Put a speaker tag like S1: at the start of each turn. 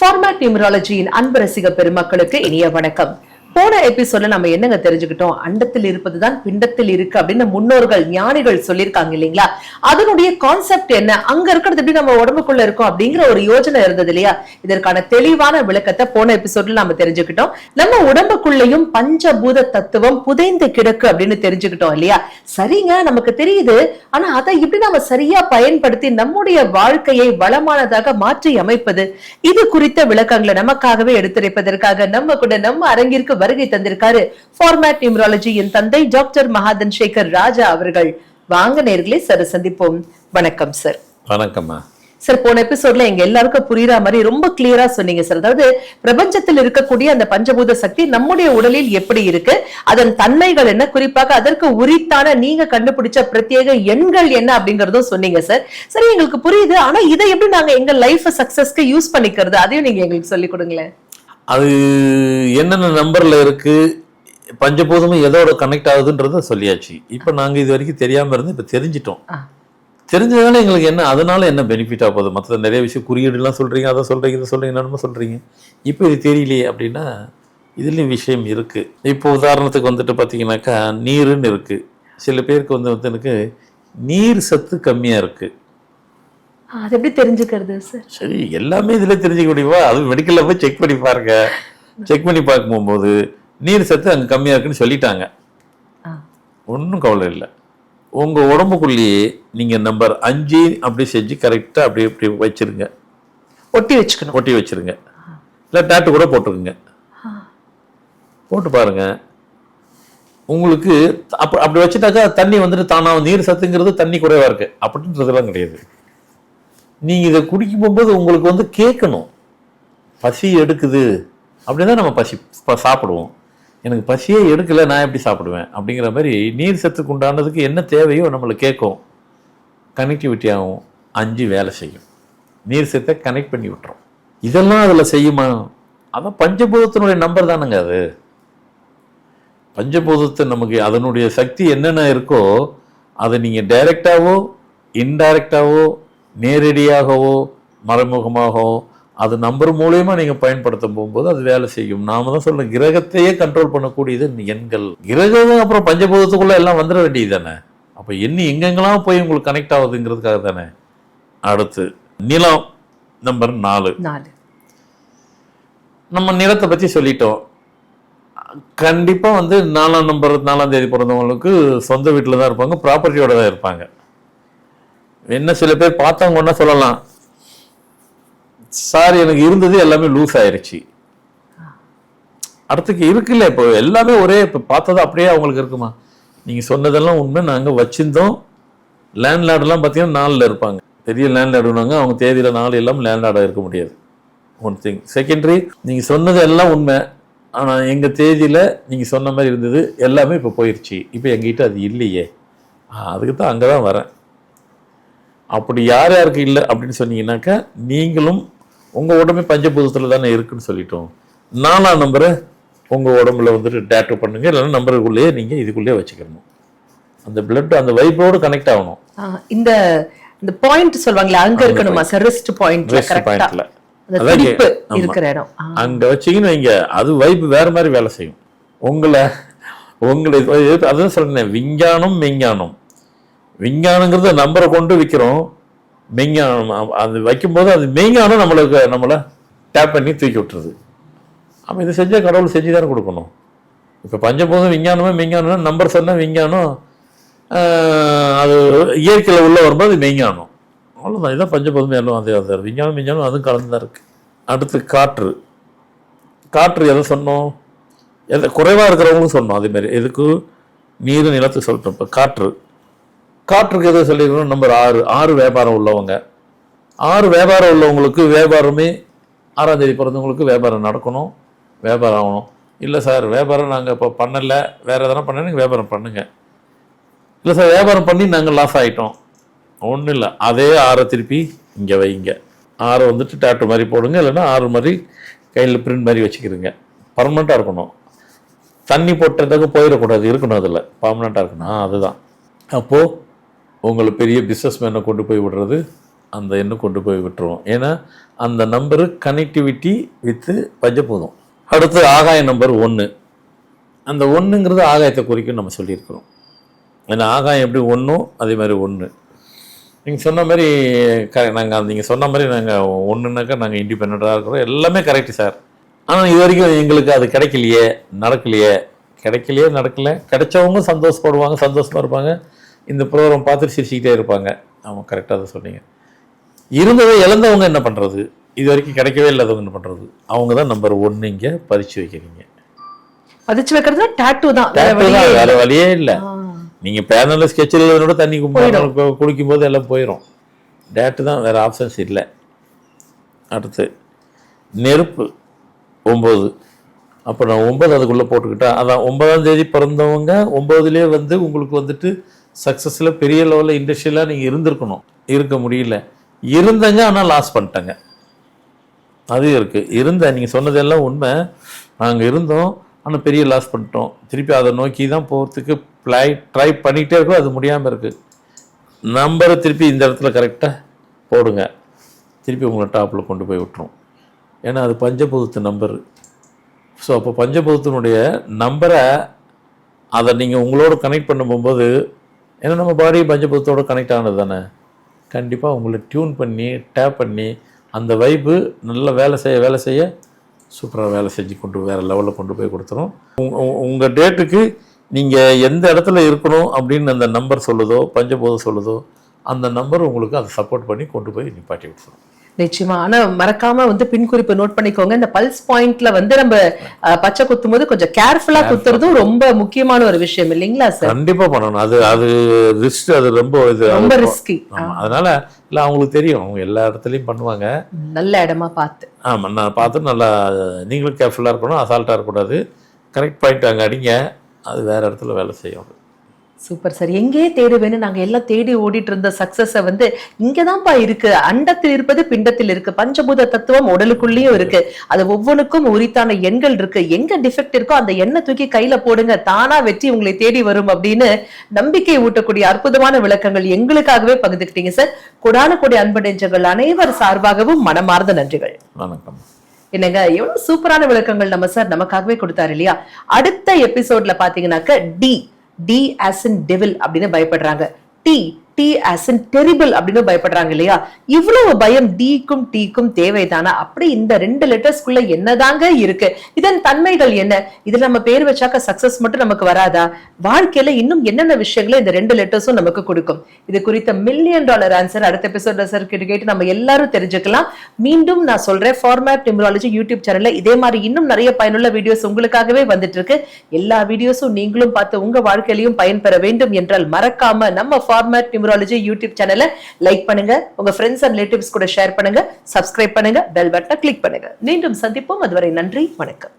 S1: Format நியூமராலஜியின் அன்பு ரசிக பெருமக்களுக்கு இனிய வணக்கம். போன எபிசோட்ல நம்ம என்னங்க தெரிஞ்சுக்கிட்டோம்? அண்டத்தில் இருப்பதுதான் பிண்டத்தில் இருக்கு அப்படின்னு முன்னோர்கள் ஞானிகள் சொல்லியிருக்காங்க இல்லைங்களா? அதனுடைய கான்செப்ட் என்ன, அங்க இருக்கிறது எப்படி நம்ம உடம்புக்குள்ள இருக்கும் அப்படிங்கிற ஒரு யோசனை இருந்தது இல்லையா? இதற்கான தெளிவான விளக்கத்தை போன எபிசோட்ல நம்ம தெரிஞ்சுக்கிட்டோம். நம்ம உடம்புக்குள்ளேயும் பஞ்சபூத தத்துவம் புதைந்து கிடக்கு அப்படின்னு தெரிஞ்சுக்கிட்டோம் இல்லையா? சரிங்க, நமக்கு தெரியுது. ஆனா அதை எப்படி நம்ம சரியா பயன்படுத்தி நம்முடைய வாழ்க்கையை வளமானதாக மாற்றி அமைப்பது, இது குறித்த விளக்கங்களை நமக்காகவே எடுத்துரைப்பதற்காக நம்ம கூட நம்ம அரங்கிற்கு வருகை தந்திருக்காரு ஃபார்மேட் நியூமராலஜியின் தந்தை டாக்டர் மகாதன் சேகர் ராஜா அவர்கள். வாங்க நேயர்களே, சார் சந்திப்போம். வணக்கம் சார்.
S2: வணக்கம்
S1: சார். போன எபிசோட்ல எங்க எல்லாருக்கும் புரியுற மாதிரி ரொம்ப கிளியரா சொன்னீங்க சார். அதாவது பிரபஞ்சத்தில் இருக்கக்கூடிய அந்த பஞ்சபூத சக்தி நம்முடைய உடலில் எப்படி இருக்கு, அதன் தன்மைகள் என்ன, குறிப்பாக அதற்கு உரித்தான நீங்க கண்டுபிடிச்ச பிரத்யேக எண்கள் என்ன அப்படிங்கறதும் சொன்னீங்க சார். சரி, எங்களுக்கு புரியுது. ஆனா இதை எப்படி நாங்க எங்க லைஃப் சக்சஸ்க்கு யூஸ் பண்ணிக்கிறது, அதையும் நீங்க எங்களுக்கு சொல்லி கொடுங்களேன்.
S2: அது என்னென்ன நம்பர்ல இருக்கு, பஞ்சபூதமும் எதோட கனெக்ட் ஆகுதுன்றத சொல்லியாச்சு. இப்போ நாங்கள் இது வரைக்கும் தெரியாமல் இருந்து இப்போ தெரிஞ்சிட்டோம். தெரிஞ்சதுனால எங்களுக்கு என்ன, அதனால என்ன பெனிஃபிட் ஆக போகுது? மற்ற நிறைய விஷயம் குறியீடுலாம் சொல்கிறீங்க, அதை சொல்கிறீங்க, இதை சொல்கிறீங்க, என்னென்னமோ சொல்கிறீங்க. இப்போ இது தெரியலையே அப்படின்னா இதுலேயும் விஷயம் இருக்குது. இப்போ உதாரணத்துக்கு வந்துட்டு பார்த்தீங்கன்னாக்கா நீருன்னு இருக்குது. சில பேருக்கு வந்து எனக்கு நீர் சத்து கம்மியாக இருக்குது.
S1: அது எப்படி தெரிஞ்சுக்கிறது சார்?
S2: சரி, எல்லாமே இதில் தெரிஞ்சுக்க முடியுமா? அது மெடிக்கலில் போய் செக் பண்ணி பாருங்க. செக் பண்ணி பார்க்கும் போகும்போது நீர் சத்து அங்கே கம்மியாக இருக்குன்னு சொல்லிட்டாங்க. ஒன்றும் கவலை இல்லை. உங்கள் உடம்புக்குள்ளேயே நீங்கள் நம்பர் 5 அப்படி செஞ்சு கரெக்டாக அப்படி இப்படி வச்சுருங்க.
S1: ஒட்டி வச்சுக்கணும்.
S2: ஒட்டி வச்சுருங்க. இல்லை டேட்டு கூட போட்டுருங்க. போட்டு பாருங்க. உங்களுக்கு அப்படி வச்சுட்டாக்கா தண்ணி வந்துட்டு தானாக நீர் சத்துங்கிறது தண்ணி குறைவாக இருக்குது அப்படின்றதுலாம் கிடையாது. நீங்கள் இதை குடிக்கும் போகும்போது உங்களுக்கு வந்து கேட்கணும், பசி எடுக்குது அப்படின்னா நம்ம சாப்பிடுவோம். எனக்கு பசியே எடுக்கலை, நான் எப்படி சாப்பிடுவேன் அப்படிங்கிற மாதிரி நீர் சத்துக்கு உண்டானதுக்கு என்ன தேவையோ நம்மளை கேட்கும். கனெக்டிவிட்டி ஆகும். 5 வேலை செய்யும். நீர் சத்தை கனெக்ட் பண்ணி விட்டுரும். இதெல்லாம் அதில் செய்யுமா? அதான் பஞ்சபூதத்தினுடைய நம்பர் தானுங்க அது. பஞ்சபூதத்தை நமக்கு அதனுடைய சக்தி என்னென்ன இருக்கோ அதை நீங்கள் டைரெக்டாவோ இன்டைரக்டாவோ நேரடியாகவோ மறைமுகமாகவோ அது நம்பர் மூலயமா நீங்கள் பயன்படுத்த போகும்போது அது வேலை செய்யும். நாம தான் சொல்ல, கிரகத்தையே கண்ட்ரோல் பண்ணக்கூடியது எண்கள். கிரகம் அப்புறம் பஞ்சபூதத்துக்குள்ள எல்லாம் வந்துட வேண்டியது தானே. அப்போ எண்ணி எங்கெங்கெல்லாம் போய் உங்களுக்கு கனெக்ட் ஆகுதுங்கிறதுக்காக தானே. அடுத்து நிலம் நம்பர் 4. நம்ம நிலத்தை பற்றி சொல்லிட்டோம். கண்டிப்பாக வந்து 4ஆம் தேதி பிறந்தவங்களுக்கு சொந்த வீட்டில் தான் இருப்பாங்க, ப்ராப்பர்ட்டியோட தான் இருப்பாங்க. என்ன சில பேர் பார்த்தவங்க ஒன்றா சொல்லலாம், சார் எனக்கு இருந்தது எல்லாமே லூஸ் ஆயிடுச்சு. அடுத்துக்கு இருக்குல்ல, இப்போ எல்லாமே ஒரே இப்போ பார்த்தது அப்படியே அவங்களுக்கு இருக்குமா? நீங்கள் சொன்னதெல்லாம் உண்மை. நாங்கள் வச்சிருந்தோம். லேண்ட்லார்டெலாம் பார்த்தீங்கன்னா 4ல் இருப்பாங்க. பெரிய லேண்ட்லார்டுனாங்க, அவங்க தேதியில் 4 இல்லாமல் லேண்ட்லார்டாக இருக்க முடியாது. One thing. செகண்டரி, நீங்கள் சொன்னது எல்லாம் உண்மை. ஆனால் எங்கள் தேதியில் நீங்கள் சொன்ன மாதிரி இருந்தது எல்லாமே இப்போ போயிடுச்சு. இப்போ எங்ககிட்ட அது இல்லையே. அதுக்கு தான் அங்கே தான் வரேன். அப்படி யார் யாருக்கு இல்லை அப்படின்னு சொன்னீங்கன்னாக்கா நீங்களும் உங்கள் உடம்பே பஞ்சபூதத்தில் தானே இருக்குன்னு சொல்லிட்டோம். 4ஆம் நம்பரை உங்கள் உடம்புல வந்துட்டு டேட்டு பண்ணுங்க. இல்லைன்னா நம்பருக்குள்ளேயே நீங்கள் இதுக்குள்ளேயே வச்சுக்கணும். அந்த பிளட் அந்த வைப்போடு கனெக்ட் ஆகணும்.
S1: இந்த பாயிண்ட் சொல்வாங்களே, அங்க இருக்கணுமா சார்? ரெஸ்ட் பாயிண்ட்ல இருக்கிற இடம்
S2: அங்க வச்சீங்கன்னு வைங்க, அது வைப் வேற மாதிரி வேலை செய்யும். உங்களை அதான் சொல்றேன், விஞ்ஞானம் மெஞ்ஞானம். விஞ்ஞானங்கிறத நம்பரை கொண்டு விற்கிறோம். மெஞ்ஞானம் அது வைக்கும்போது அது மெய்ஞானம் நம்மளை டேப் பண்ணி தூக்கி விட்டுருது. அப்போ இதை செஞ்சால் கடவுள் செஞ்சு தானே கொடுக்கணும். இப்போ பஞ்சபூதம் விஞ்ஞானமே மெய்ஞானம்னா நம்பர் சொன்னால் விஞ்ஞானம், அது இயற்கையில் உள்ள வரும்போது அது மெய்ஞானம். அவ்வளோதான். இதுதான் பஞ்சபூதம் எல்லாம் அதே விஞ்ஞானம் மெய்ஞானம் அதுவும் கலந்து தான் இருக்குது. அடுத்து காற்று. காற்று எதை சொன்னோம்? குறைவாக இருக்கிறவங்களும் சொன்னோம். அதேமாதிரி எதுக்கு நீர் நிலத்துக்கு சொல்லிட்டோம். இப்போ காற்றுக்கு எதை சொல்லியிருக்கணும்? நம்பர் 6 வியாபாரம் உள்ளவங்க. 6 வியாபாரம் உள்ளவங்களுக்கு வியாபாரமே 6ஆம் தேதி பிறந்தவங்களுக்கு வியாபாரம் நடக்கணும், வியாபாரம் ஆகணும். இல்லை சார் வியாபாரம் நாங்கள் இப்போ பண்ணலை, வேறு எதனா பண்ண நீங்கள் வியாபாரம் பண்ணுங்க. இல்லை சார் வியாபாரம் பண்ணி நாங்கள் லாஸ் ஆகிட்டோம். ஒன்றும் இல்லை, அதே 6 திருப்பி இங்கே வைங்க. 6 வந்துட்டு டேட்டு மாதிரி போடுங்க. இல்லைன்னா 6 மாதிரி கையில் பிரிண்ட் மாதிரி வச்சுக்கிறீங்க. பர்மனெண்ட்டாக இருக்கணும். தண்ணி போட்டதுக்கு போயிடக்கூடாது, இருக்கணும். அதில் பர்மனெண்ட்டாக இருக்கணும். அதுதான். அப்போது உங்களை பெரிய பிஸ்னஸ் மேனை கொண்டு போய் விடுறது அந்த எண்ணு கொண்டு போய் விட்டுருவோம். ஏன்னா அந்த நம்பரு கனெக்டிவிட்டி வித்து பஞ்சபூதம். அடுத்து ஆகாய நம்பர் 1. அந்த 1ங்கிறது ஆகாயத்தை குறிக்கும் நம்ம சொல்லியிருக்கிறோம். ஏன்னா ஆகாயம் எப்படி 1 அதே மாதிரி 1. நீங்கள் சொன்ன மாதிரி நீங்கள் சொன்ன மாதிரி நாங்கள் 1னாக்கா நாங்கள் இண்டிபெண்ட்டாக இருக்கிறோம், எல்லாமே கரெக்டு சார். ஆனால் இது வரைக்கும் எங்களுக்கு அது கிடைக்கலையே நடக்கலை. கிடைச்சவங்க சந்தோஷப்படுவாங்க, சந்தோஷமாக இருப்பாங்க, இந்த ப்ரோக்ராம் பார்த்துட்டு சிரிச்சுக்கிட்டே இருப்பாங்க. அவங்க கரெக்டாக தான் சொன்னீங்க. இருந்ததை இழந்தவங்க என்ன பண்ணுறது, இது வரைக்கும் கிடைக்கவே இல்லாதவங்க என்ன பண்ணுறது, அவங்க தான் நம்பர் 1 இங்கே பதிச்சு வைக்கிறீங்க.
S1: பதிச்சு வைக்கிறது டாட்டூ தான்,
S2: வேற வழியே இல்லை. நீங்கள் பேனலில் ஸ்கெட்சிலோட தண்ணி குளிக்கும் போது எல்லாம் போயிடும். டேட்டு தான், வேறு ஆப்ஷன்ஸ் இல்லை. அடுத்து நெருப்பு 9. அப்போ நான் 9 அதுக்குள்ளே போட்டுக்கிட்டேன். அதான் 9ஆம் தேதி பிறந்தவங்க 9லேயே உங்களுக்கு வந்துட்டு சக்ஸஸில் பெரிய லெவலில் இண்டஸ்ட்ரியலாக நீங்கள் இருந்திருக்கணும். இருக்க முடியல, இருந்தங்க ஆனால் லாஸ் பண்ணிட்டேங்க. அது இருக்குது. நீங்கள் சொன்னதெல்லாம் உண்மை. நாங்கள் இருந்தோம் ஆனால் பெரிய லாஸ் பண்ணிட்டோம். திருப்பி அதை நோக்கி தான் போகிறதுக்கு ட்ரை பண்ணிகிட்டே இருக்கோம், அது முடியாமல் இருக்குது. நம்பரை திருப்பி இந்த இடத்துல கரெக்டாக போடுங்க, திருப்பி உங்களை டாப்பில் கொண்டு போய் விட்டுரும். ஏன்னா அது பஞ்சபூதத்து நம்பரு. ஸோ அப்போ பஞ்சபூதத்தினுடைய நம்பரை அதை நீங்கள் உங்களோட கனெக்ட் பண்ணும்போது, ஏன்னா நம்ம பாடி பஞ்சபூதத்தோடு கனெக்ட் ஆனது தானே, கண்டிப்பாக உங்களை டியூன் பண்ணி டேப் பண்ணி அந்த வைப்பு நல்லா வேலை செய்ய சூப்பராக வேலை செஞ்சு வேறு லெவலில் கொண்டு போய் கொடுத்துரும். உங்கள் டேட்டுக்கு நீங்கள் எந்த இடத்துல இருக்கணும் அப்படின்னு அந்த நம்பர் சொல்லுதோ, பஞ்சபூதம் சொல்லுதோ, அந்த நம்பர் உங்களுக்கு அதை சப்போர்ட் பண்ணி கொண்டு போய் நிப்பாட்டி விட்டுரும்.
S1: நிச்சயமா. ஆனா மறக்காம பின் குறிப்பு நோட் பண்ணிக்கோங்க. இந்த பல்ஸ் பாயிண்ட்ல நம்ம பச்சை குத்தும் போது கொஞ்சம் கேர்ஃபுல்லா குத்துறதும் ரொம்ப முக்கியமான ஒரு விஷயம் இல்லைங்களா சார்?
S2: கண்டிப்பா பண்ணணும். அது ரிஸ்க், அது ரொம்ப
S1: ரிஸ்கி.
S2: அதனால இல்ல அவங்களுக்கு தெரியும், அவங்க எல்லா இடத்துலயும் பண்ணுவாங்க.
S1: நல்ல இடமா பார்த்து.
S2: ஆமா, நான் பார்த்து நல்லா நீங்களும் கேர்ஃபுல்லா இருக்கணும், அசால்ட்டா இருக்கக்கூடாது. கரெக்ட் பாயிண்ட் அங்கே அடிங்க, அது வேற இடத்துல வேலை செய்யும்.
S1: Super sir. எங்கே தேடுவேன்னு நாங்க எல்லாம் தேடி ஓடிட்டு இருந்த சக்சஸ இங்கதான்ப்பா இருக்கு. அண்டத்தில் இருப்பது பிண்டத்தில் இருக்கு. பஞ்சபூத தத்துவம் உடலுக்குள்ளேயும் இருக்கு. அது ஒவ்வொன்றுக்கும் உரித்தான எண்கள் இருக்கு. எங்க டிஃபெக்ட் இருக்கோ அந்த எண்ணெய் தூக்கி கையில போடுங்க, தானா வெற்றி உங்களை தேடி வரும் அப்படின்னு நம்பிக்கை ஊட்டக்கூடிய அற்புதமான விளக்கங்கள் எங்களுக்காகவே பகிர்ந்துக்கிட்டீங்க சார். கொடான கொடி அன்பு நெஞ்சங்கள் அனைவர் சார்பாகவும் மனமார்ந்த நன்றிகள்.
S2: வணக்கம்.
S1: என்னங்க, எவ்வளவு சூப்பரான விளக்கங்கள் நம்ம சார் நமக்காகவே கொடுத்தாரு இல்லையா? அடுத்த எபிசோட்ல பாத்தீங்கன்னாக்க டி as in devil அப்படின்னு பயப்படுறாங்க, டி as in terrible அப்படின்னு பயப்படுறாங்க இல்லையா? இவ்வளவு பயம் டீக்கும் டீக்கும் தேவைதானா? அப்படி இந்த 2 லெட்டர்ஸ்குள்ள என்னதாங்க இருக்கு? இதன் தன்மைகள் என்ன? இதுல நம்ம பேர் வச்சாக்க சக்சஸ் மட்டும் நமக்கு வராதா? வாழ்க்கையில இன்னும் என்னென்ன விஷயங்களை இந்த 2 லெட்டர்ஸும் நமக்கு கொடுக்கும்? இது குறித்த $1 மில்லியன் ஆன்சர் அடுத்த எபிசோட்ல சார் கேட்டு நம்ம எல்லாரும் தெரிஞ்சுக்கலாம். மீண்டும் நான் சொல்றேன், ஃபார்மேட் நியூமராலஜி யூடியூப் சேனல்ல இதே மாதிரி இன்னும் நிறைய பயனுள்ள வீடியோஸ் உங்களுக்காகவே வந்துட்டு இருக்கு. எல்லா வீடியோஸும் நீங்களும் பார்த்து உங்க வாழ்க்கையிலையும் பயன்பெற வேண்டும் என்றால் மறக்காம நம்ம ஃபார்மேட் நியூமராலஜி யூடியூப் சேனலை லைக் பண்ணுங்க, உங்க ஃப்ரெண்ட்ஸ் அண்ட் ரிலேட்டிவ்ஸ் கூட ஷேர் பண்ணுங்க, சப்ஸ்கிரைப் பண்ணுங்க, பெல் பட்டனை கிளிக் பண்ணுங்க. மீண்டும் சந்திப்போம். அதுவரை நன்றி, வணக்கம்.